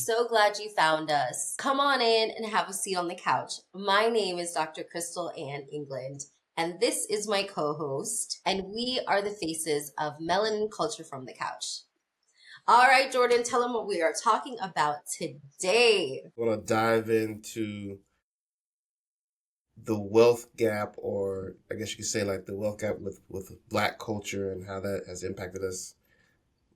So glad you found us. Come on in and have a seat on the couch. My name is Dr. Crystal Ann England, and this is my co host, and we are the faces of Melanin Culture from the Couch. All right, Jordan, tell them what we are talking about today. I want to dive into the wealth gap, or I guess you could say like the wealth gap with Black culture and how that has impacted us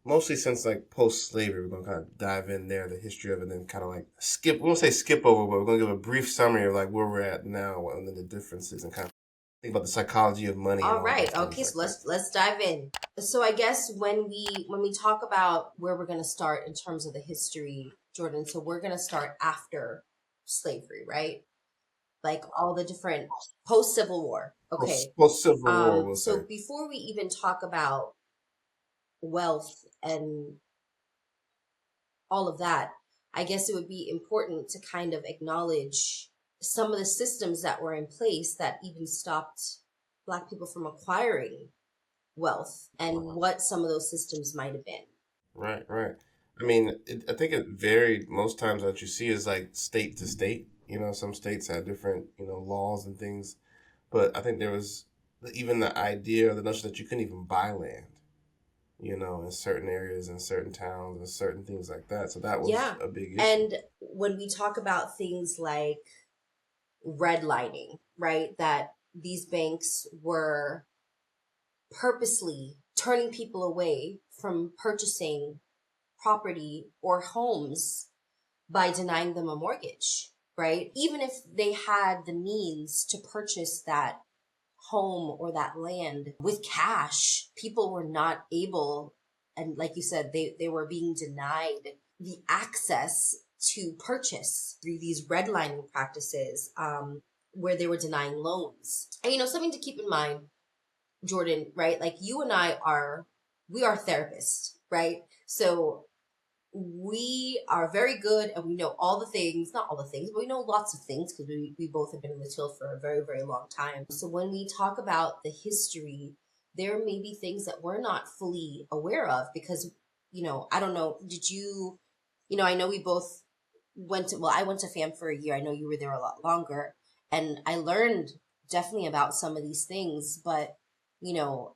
mostly since like post-slavery. We're gonna kind of dive in there, the history of it, and then kind of like skip. We won't say skip over, but we're gonna give a brief summary of like where we're at now and then the differences and kind of think about the psychology of money and All all those right. things Okay, like so that. let's dive in. So I guess when we talk about where we're going to start in terms of the history, Jordan, so we're going to start after slavery, right? Like all the different post Civil War. Okay. Post-Civil War, we'll So say. before we even talk about wealth and all of that, I guess it would be important to kind of acknowledge some of the systems that were in place that even stopped Black people from acquiring wealth and what some of those systems might have been. Right, right. I mean, I think it varied. Most times, what you see is like state to state. Some states have different, laws and things. But I think there was even the idea or the notion that you couldn't even buy land, in certain areas, in certain towns, and certain things like that. So that was Yeah. a big issue. And when we talk about things like redlining, right, that these banks were purposely turning people away from purchasing property or homes by denying them a mortgage, right? Even if they had the means to purchase that home or that land with cash, people were not able, and like you said, they were being denied the access to purchase through these redlining practices, where they were denying loans. And something to keep in mind, Jordan, right? Like you and we are therapists, right? So we are very good and we know all the things, not all the things, but we know lots of things because we both have been in this field for a very, very long time. So when we talk about the history, there may be things that we're not fully aware of because, I don't know, did you, I know we both I went to FAM for a year. I know you were there a lot longer. And I learned definitely about some of these things, but, you know,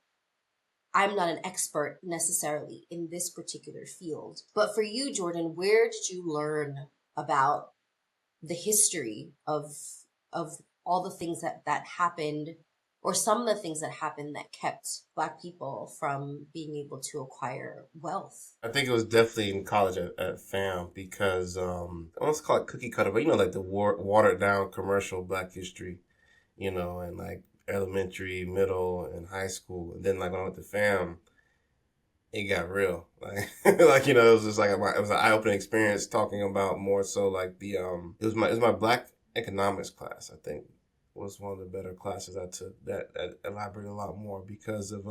I'm not an expert necessarily in this particular field. But for you, Jordan, where did you learn about the history of all the things that happened or some of the things that happened that kept Black people from being able to acquire wealth? I think it was definitely in college at FAM because I want to call it cookie cutter, but like the watered down commercial Black history, and like elementary, middle, and high school. And then like when I went to FAM, it got real. Like it was just like it was an eye opening experience talking about more so like the it was my Black economics class. I think was one of the better classes I took that elaborated a lot more because of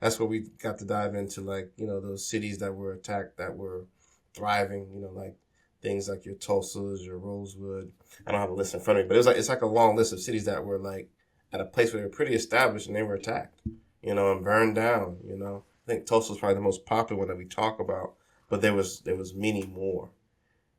that's where we got to dive into like those cities that were attacked that were thriving. Like things like your Tulsas, your Rosewood. I don't have a list in front of me, but it's like a long list of cities that were like at a place where they were pretty established and they were attacked, and burned down. I think Tulsa was probably the most popular one that we talk about, but there was many more,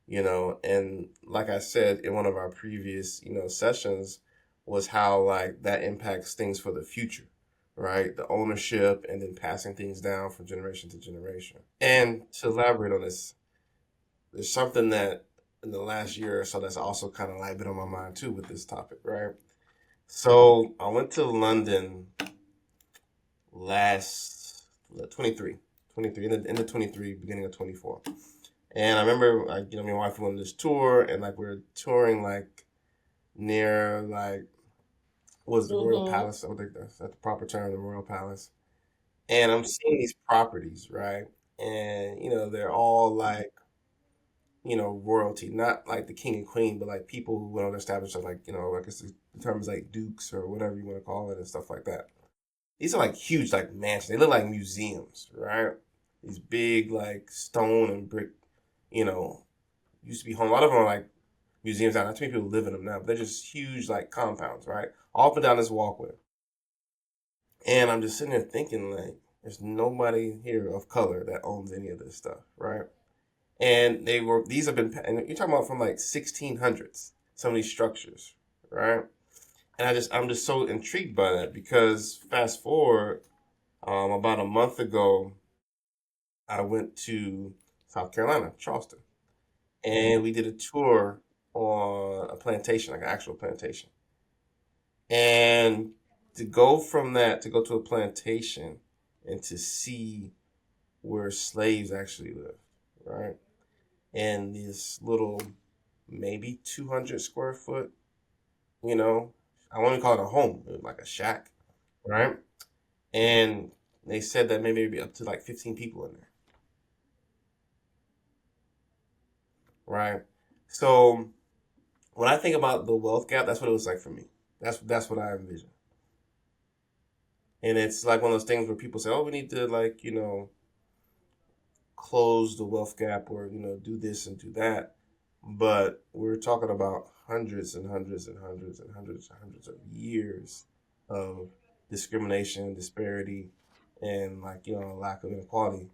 and like I said in one of our previous, sessions, was how like that impacts things for the future, right? The ownership and then passing things down from generation to generation. And to elaborate on this, there's something that in the last year or so that's also kind of like been on my mind too with this topic, right? So I went to London last 23, 23 in the 23, beginning of 24. And I remember, like, my wife went on this tour, and like we were touring like near like what was the Royal Mm-hmm. Palace? I think that's the proper term, the Royal Palace. And I'm seeing these properties, right? And they're all like royalty, not like the king and queen, but like people who went on to establish like I guess the term is like dukes or whatever you want to call it and stuff like that. These are like huge, like mansions. They look like museums, right? These big, like stone and brick, you know, used to be home. A lot of them are like museums now. Not too many people live in them now, but they're just huge, like compounds, right? All up and down this walkway. And I'm just sitting there thinking, like, there's nobody here of color that owns any of this stuff, right? And these have been, and you're talking about from like 1600s, some of these structures, right? And I'm just so intrigued by that because fast forward, about a month ago, I went to South Carolina, Charleston, and we did a tour on a plantation, like an actual plantation. And to go from that to go to a plantation and to see where slaves actually lived, right? And this little maybe 200 square foot, you know, I won't even call it a home, it was like a shack, right? And they said that maybe it'd be up to like 15 people in there, right? So when I think about the wealth gap, that's what it was like for me. That's what I envision. And it's like one of those things where people say, "Oh, we need to like close the wealth gap or do this and do that," but we're talking about hundreds and hundreds and hundreds and hundreds and hundreds of years of discrimination, disparity, and like lack of inequality.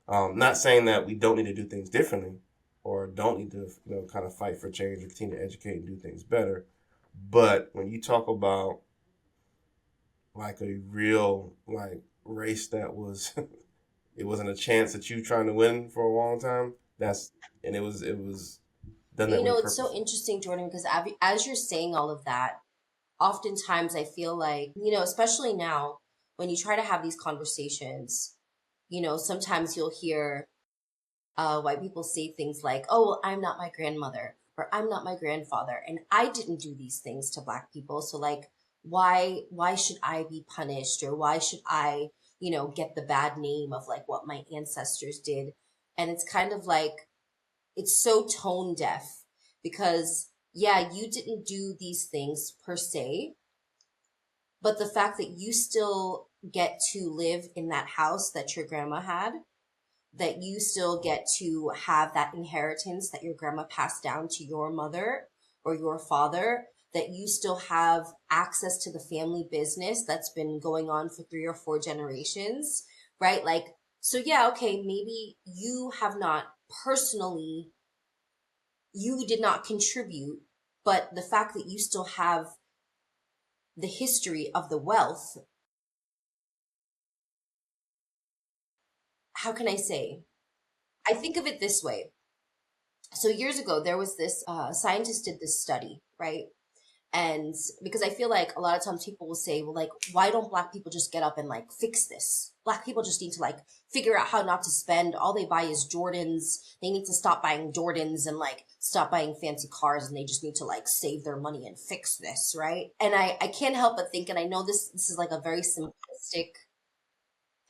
Not saying that we don't need to do things differently or don't need to kind of fight for change or continue to educate and do things better, but when you talk about like a real like race that was it wasn't a chance that you trying to win for a long time. That's and it was done that way It's so purposely. interesting, Jordan, because as you're saying all of that, oftentimes I feel like, especially now when you try to have these conversations, sometimes you'll hear white people say things like, "Oh, well, I'm not my grandmother," or "I'm not my grandfather, and I didn't do these things to Black people. So, like, why should I be punished, or why should I, get the bad name of like what my ancestors did?" And it's kind of like it's so tone deaf because yeah, you didn't do these things per se, but the fact that you still get to live in that house that your grandma had, that you still get to have that inheritance that your grandma passed down to your mother or your father, that you still have access to the family business that's been going on for 3 or 4 generations, right? Like, so yeah, okay, maybe you have not personally, you did not contribute, but the fact that you still have the history of the wealth, how can I say? I think of it this way. So years ago, there was this scientist did this study, right? And because I feel like a lot of times people will say, well, like, why don't Black people just get up and like fix this? Black people just need to like figure out how not to spend. All they buy is Jordans. They need to stop buying Jordans and like stop buying fancy cars, and they just need to like save their money and fix this, right? And I can't help but think, and I know this is like a very simplistic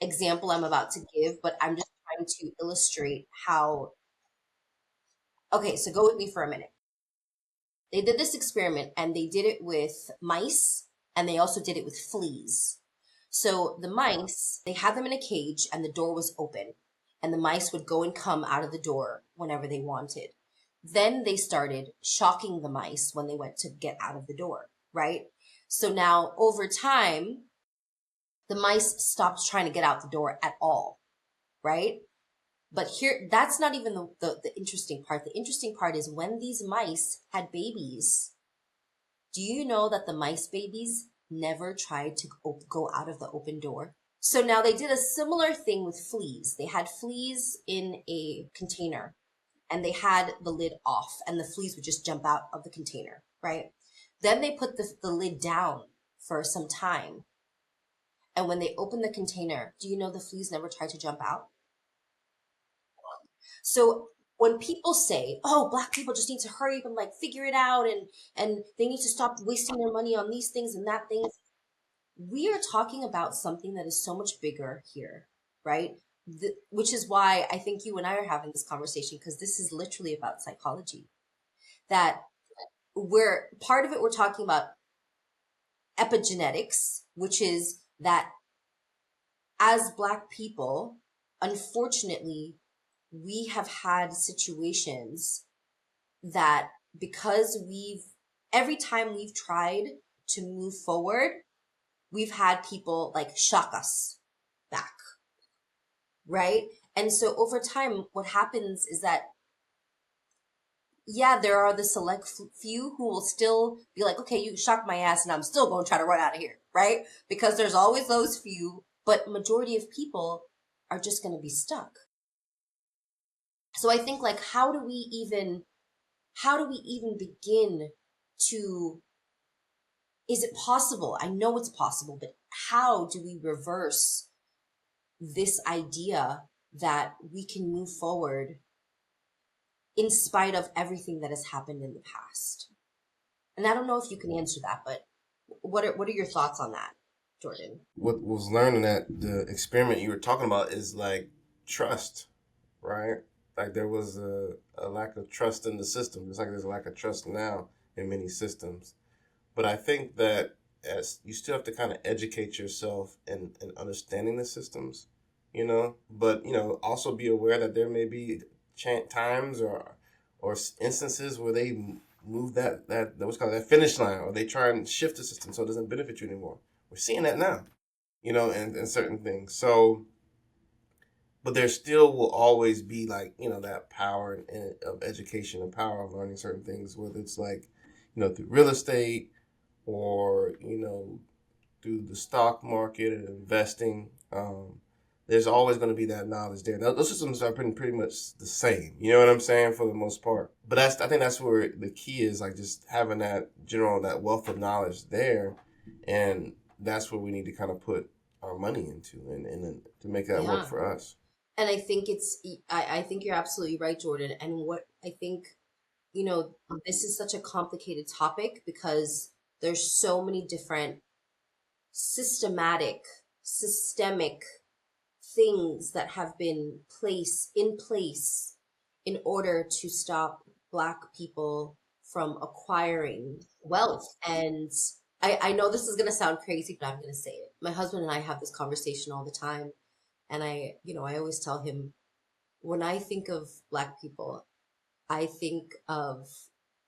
example I'm about to give, but I'm just trying to illustrate how. Okay, so go with me for a minute. They did this experiment and they did it with mice and they also did it with fleas. So the mice, they had them in a cage and the door was open, and the mice would go and come out of the door whenever they wanted. Then they started shocking the mice when they went to get out of the door, right? So now over time, the mice stopped trying to get out the door at all, right? But here, that's not even the interesting part. The interesting part is when these mice had babies, do you know that the mice babies never tried to go out of the open door? So now they did a similar thing with fleas. They had fleas in a container and they had the lid off, and the fleas would just jump out of the container, right? Then they put the lid down for some time. And when they opened the container, do you know the fleas never tried to jump out? So when people say, "Oh, Black people just need to hurry up and like figure it out, and they need to stop wasting their money on these things and that things," we are talking about something that is so much bigger here, right? Which is why I think you and I are having this conversation, because this is literally about psychology. That we're part of it, we're talking about epigenetics, which is that as Black people, unfortunately, we have had situations that because every time we've tried to move forward, we've had people like shock us back, right? And so over time, what happens is that yeah, there are the select few who will still be like, okay, you shocked my ass and I'm still going to try to run out of here, right? Because there's always those few, but majority of people are just going to be stuck. So I think like how do we even begin to, is it possible? I know it's possible, but how do we reverse this idea that we can move forward in spite of everything that has happened in the past? And I don't know if you can answer that, but what are your thoughts on that, Jordan? What was learning that the experiment you were talking about is like trust, right? Like there was a lack of trust in the system, just like there's a lack of trust now in many systems. But I think that as you still have to kind of educate yourself in understanding the systems, but also be aware that there may be times or instances where they move that what's called that finish line, or they try and shift the system so it doesn't benefit you anymore. We're seeing that now, and certain things. So, but there still will always be like that power of education and power of learning certain things, whether it's like through real estate or through the stock market and investing. There's always going to be that knowledge there. Those systems are pretty much the same. You know what I'm saying, for the most part. But I think that's where the key is, like just having that that wealth of knowledge there, and that's where we need to kind of put our money into, and to make that work Yeah. for us. And I think I think you're absolutely right, Jordan. And what I think, this is such a complicated topic because there's so many different systemic things that have been in place in order to stop Black people from acquiring wealth. And I know this is going to sound crazy, but I'm going to say it. My husband and I have this conversation all the time. And I always tell him, when I think of Black people, I think of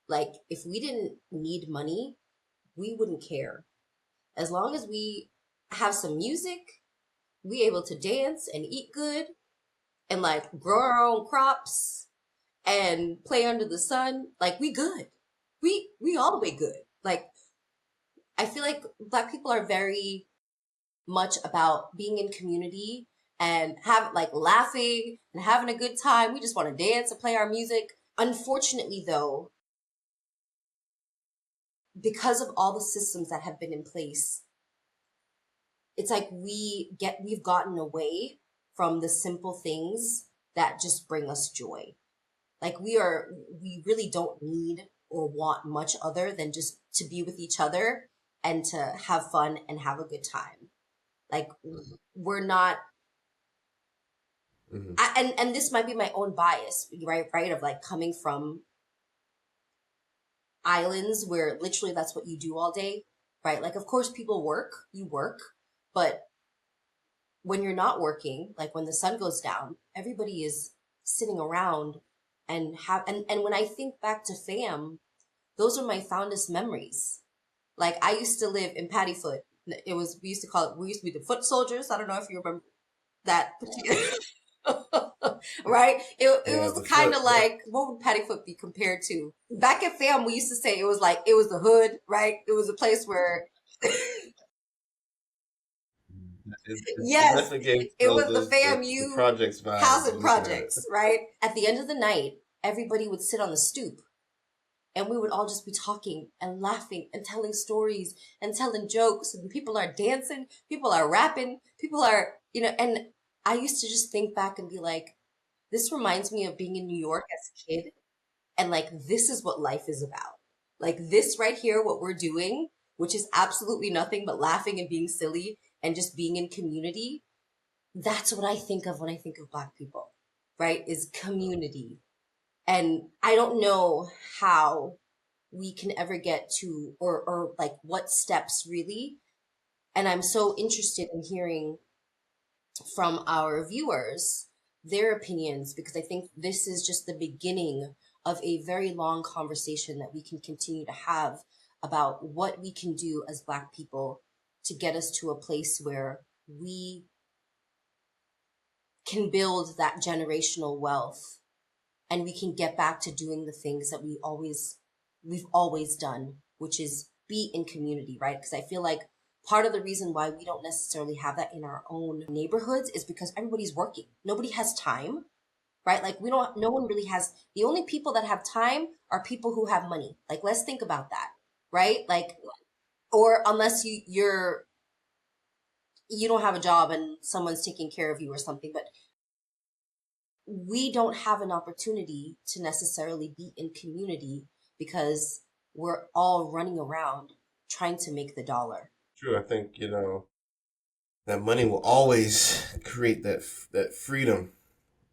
like, if we didn't need money, we wouldn't care. As long as we have some music, we able to dance and eat good and like grow our own crops and play under the sun, like we good. We all the way good. Like I feel like Black people are very much about being in community and have like laughing and having a good time. We just want to dance and play our music. Unfortunately though, because of all the systems that have been in place, it's like we've gotten away from the simple things that just bring us joy. Like we really don't need or want much other than just to be with each other and to have fun and have a good time. Like we're not, Mm-hmm. and this might be my own bias, right, of like coming from islands where literally that's what you do all day, right? Like of course people work, you work, but when you're not working, like when the sun goes down, everybody is sitting around and when I think back to fam, those are my fondest memories. Like I used to live in Pattyfoot. We used to call it, we used to be the foot soldiers. I don't know if you remember that particular right? It Yeah, was the kind foot. of Yeah. like, what would Pattyfoot be compared to? Back at fam, we used to say it was like, it was the hood, right? It was a place where It yes, definitely gave it was the those the FAMU projects vibes housing looking at it. projects, right? At the end of the night, everybody would sit on the stoop and we would all just be talking and laughing and telling stories and telling jokes, and people are dancing, people are rapping, people are, and I used to just think back and be like, this reminds me of being in New York as a kid, and like, this is what life is about. Like this right here, what we're doing, which is absolutely nothing but laughing and being silly and just being in community. That's what I think of when I think of Black people, right? Is community. And I don't know how we can ever get to, or like what steps really. And I'm so interested in hearing from our viewers their opinions, because I think this is just the beginning of a very long conversation that we can continue to have about what we can do as Black people to get us to a place where we can build that generational wealth and we can get back to doing the things that we've always done, which is be in community, right? Because I feel like part of the reason why we don't necessarily have that in our own neighborhoods is because everybody's working. Nobody has time, right? Like no one really has, the only people that have time are people who have money. Like, let's think about that, right? Like, or unless you don't have a job and someone's taking care of you or something, but we don't have an opportunity to necessarily be in community because we're all running around trying to make the dollar. True. I think, that money will always create that freedom,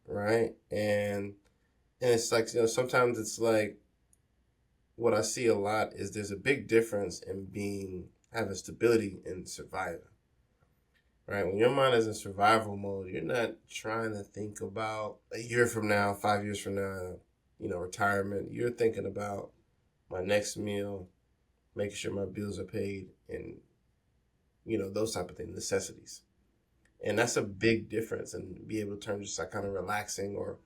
right? And it's like, sometimes it's like what I see a lot is there's a big difference in having stability and surviving. Right? When your mind is in survival mode, you're not trying to think about a year from now, 5 years from now, retirement. You're thinking about my next meal, making sure my bills are paid, and those type of things, necessities. And that's a big difference. And be able to turn just like kind of relaxing or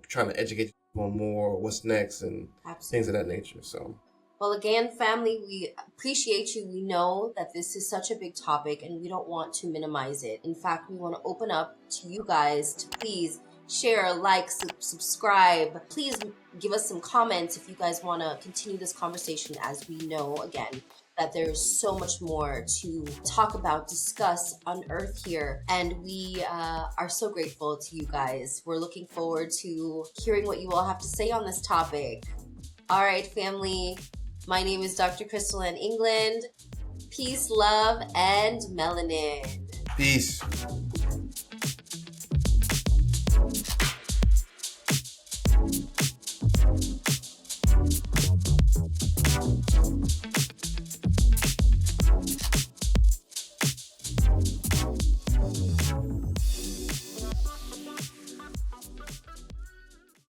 trying to educate on more, or what's next, and things of Absolutely. that nature. So Well, again, family, we appreciate you. We know that this is such a big topic and we don't want to minimize it. In fact, we want to open up to you guys to please share, like, subscribe. Please give us some comments if you guys want to continue this conversation, as we know, again, that there's so much more to talk about, discuss, unearth here. And we are so grateful to you guys. We're looking forward to hearing what you all have to say on this topic. All right, family. My name is Dr. Crystal in England. Peace, love, and melanin. peace.